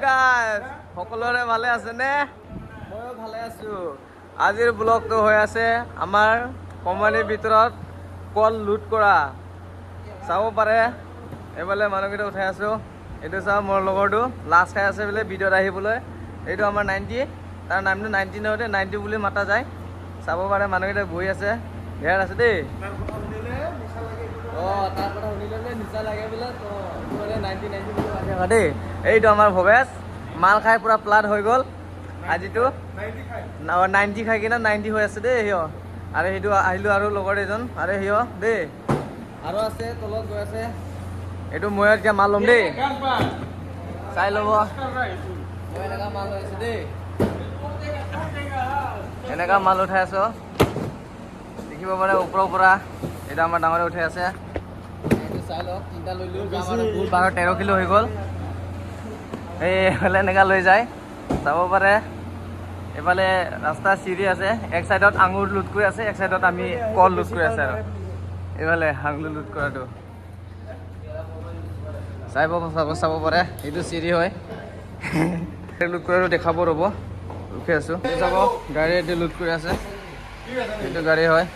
guys সকলোৰে ভালে আছে নে ময়ো ভালে আছো আজিৰ ব্লগটো হৈ আছে আমাৰ কোম্পানীৰ ভিতৰত কল লুট কৰা চাব পাৰে এবালে মানুহকেইটা উঠাই আছো এইটো চাও মোৰ লগৰটো লাষ্ট খাই আছে বলে ভিডিঅ'ত আহিবলৈ এইটো আমাৰ 90 তাৰ নামটো 90 নহতে 90 বুলি মাতা যায় চাব পাৰে মানুহকেইটা বহি আছে ঘেৰ আছে দেই তাৰ কথা শুনিলে নিচা লাগে বোলে তো 90 বুলি মাতে দেই এইটো আমাৰ ভৱেশ মাল খাই পুৰা প্লাট হৈ গ'ল আজিতো 90 খাই কিনা 90 হৈ আছে দেই হিয় আৰু সেইটো আহিলো আৰু লগৰ এজন আৰু হিয় দেই আৰু আছে তলত গৈ আছে এইটো মই এতিয়া মাল ল'ম দেই চাই ল'ব মই এনেকা মাল লৈছো দেই এনেকা মাল উঠাই আছো দেখিব পাৰে ওপৰৰ পৰা এটা আমাৰ ডাঙৰে উঠাই আছে এইটো চাই লওক তিনিটা লৈ লিও আমাৰ বহুত 12-13 কিলো হৈ গ'ল এইফালে এনেকা লৈ যায় চাব পাৰে এফালে ৰাস্তা চিৰি আছে এক সাইডত আঙুৰ লুট কৰি আছে এক সাইডত আমি কল লুট কৰি আছে আৰু এইফালে আঙুৰ লুট কৰাটো চাব পাৰে এইটো চিৰি হয় লুট কৰাটো দেখাব ৰ'ব ৰখি আছো চাব গাড়ী এইটো লুট কৰি আছে এইটো গাড়ী হয়